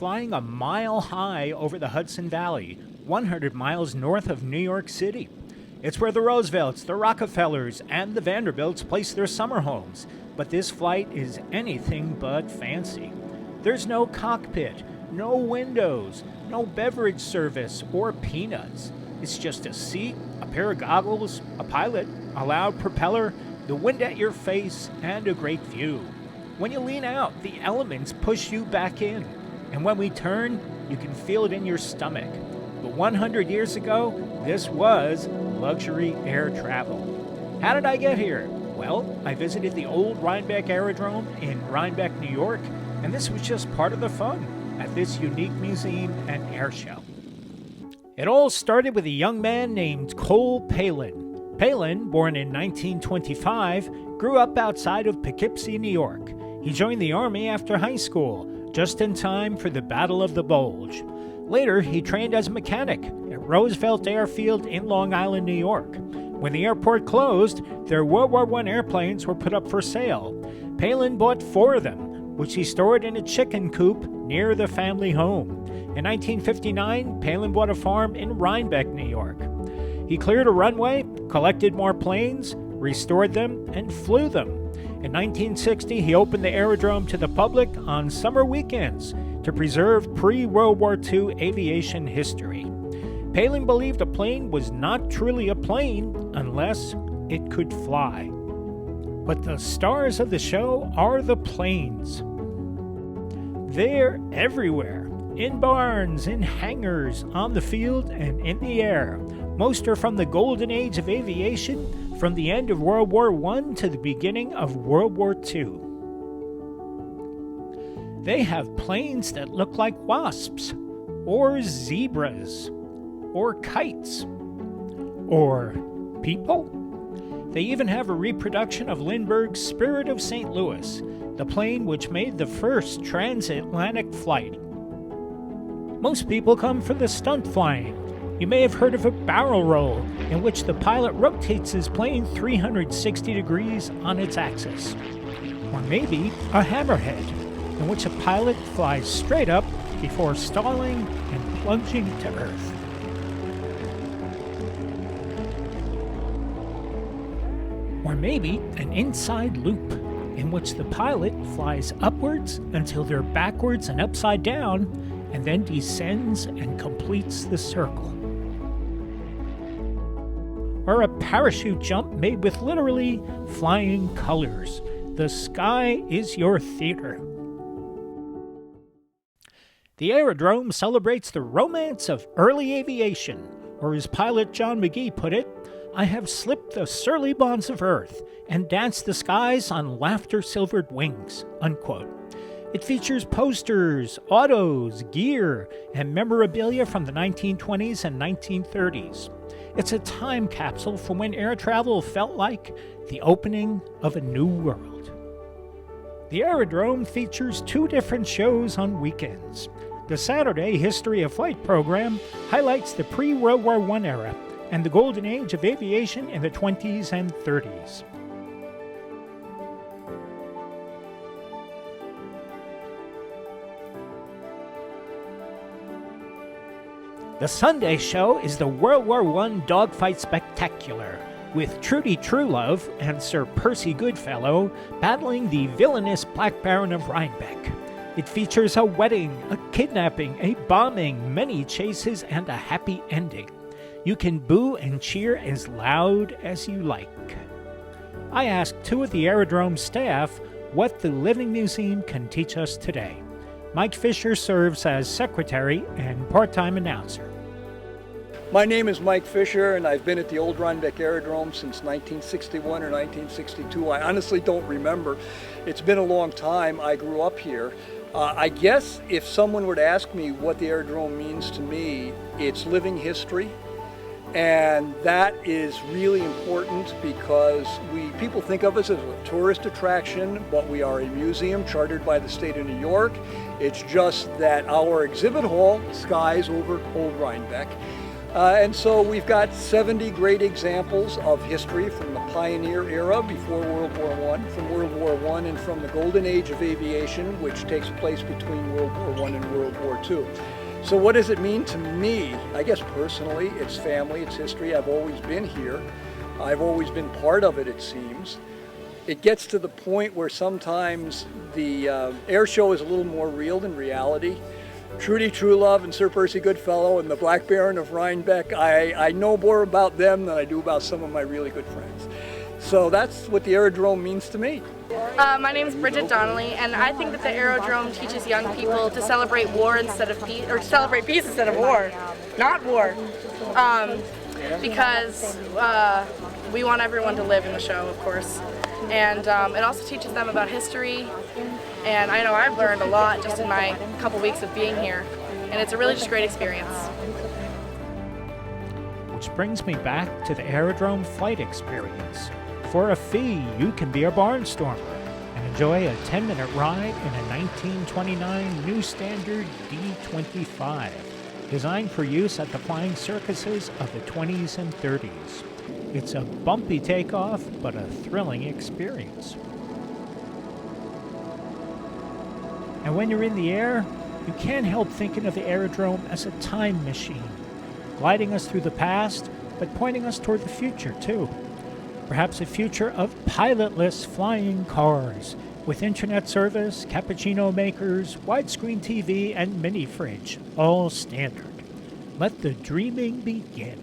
flying a mile high over the Hudson Valley, 100 miles north of New York City. It's where the Roosevelts, the Rockefellers, and the Vanderbilts place their summer homes, but this flight is anything but fancy. There's no cockpit, no windows, no beverage service, or peanuts. It's just a seat, a pair of goggles, a pilot, a loud propeller, the wind at your face, and a great view. When you lean out, the elements push you back in, and when we turn, you can feel it in your stomach. But 100 years ago, this was luxury air travel. How did I get here? Well, I visited the Old Rhinebeck Aerodrome in Rhinebeck, New York, and this was just part of the fun at this unique museum and air show. It all started with a young man named Cole Palin. Palin, born in 1925, grew up outside of Poughkeepsie, New York. He joined the Army after high school, just in time for the Battle of the Bulge. Later, he trained as a mechanic at Roosevelt Airfield in Long Island, New York. When the airport closed, their World War I airplanes were put up for sale. Palin bought 4 of them, which he stored in a chicken coop near the family home. In 1959, Palin bought a farm in Rhinebeck, New York. He cleared a runway, collected more planes, restored them, and flew them. In 1960, he opened the aerodrome to the public on summer weekends to preserve pre-World War II aviation history. Palin believed a plane was not truly a plane unless it could fly. But the stars of the show are the planes. They're everywhere, in barns, in hangars, on the field, and in the air. Most are from the golden age of aviation, from the end of World War I to the beginning of World War II. They have planes that look like wasps, or zebras, or kites, or people. They even have a reproduction of Lindbergh's Spirit of St. Louis, the plane which made the first transatlantic flight. Most people come for the stunt flying. You may have heard of a barrel roll, in which the pilot rotates his plane 360 degrees on its axis. Or maybe a hammerhead, in which a pilot flies straight up before stalling and plunging to earth. Or maybe an inside loop, in which the pilot flies upwards until they're backwards and upside down, and then descends and completes the circle. Or a parachute jump made with literally flying colors. The sky is your theater. The aerodrome celebrates the romance of early aviation, or as pilot John McGee put it, I have slipped the surly bonds of earth and danced the skies on laughter-silvered wings, unquote. It features posters, autos, gear, and memorabilia from the 1920s and 1930s. It's a time capsule from when air travel felt like the opening of a new world. The aerodrome features 2 different shows on weekends. The Saturday History of Flight program highlights the pre-World War I era and the golden age of aviation in the 20s and 30s. The Sunday show is the World War I Dogfight Spectacular, with Trudy Truelove and Sir Percy Goodfellow battling the villainous Black Baron of Rhinebeck. It features a wedding, a kidnapping, a bombing, many chases, and a happy ending. You can boo and cheer as loud as you like. I asked 2 of the aerodrome staff what the Living Museum can teach us today. Mike Fisher serves as secretary and part-time announcer. My name is Mike Fisher, and I've been at the Old Rhinebeck Aerodrome since 1961 or 1962. I honestly don't remember. It's been a long time. I grew up here. I guess if someone were to ask me what the aerodrome means to me, it's living history. And that is really important because people think of us as a tourist attraction, but we are a museum chartered by the state of New York. It's just that our exhibit hall skies over Old Rhinebeck. And so we've got 70 great examples of history from the pioneer era before World War I, from World War I, and from the golden age of aviation, which takes place between World War I and World War II. So what does it mean to me? I guess personally, it's family, it's history. I've always been here. I've always been part of it, it seems. It gets to the point where sometimes the air show is a little more real than reality. Trudy Truelove and Sir Percy Goodfellow and the Black Baron of Rhinebeck, I know more about them than I do about some of my really good friends. So that's what the aerodrome means to me. My name is Bridget Donnelly, and I think that the aerodrome teaches young people to celebrate war instead of peace, or to celebrate peace instead of war, not war, because we want everyone to live in the show, of course, and it also teaches them about history. And I know I've learned a lot just in my couple weeks of being here, and it's a really just great experience. Which brings me back to the aerodrome flight experience. For a fee, you can be a barnstormer and enjoy a 10-minute ride in a 1929 New Standard D-25, designed for use at the flying circuses of the 20s and 30s. It's a bumpy takeoff, but a thrilling experience. And when you're in the air, you can't help thinking of the aerodrome as a time machine, gliding us through the past, but pointing us toward the future, too. Perhaps a future of pilotless flying cars, with internet service, cappuccino makers, widescreen TV, and mini fridge, all standard. Let the dreaming begin.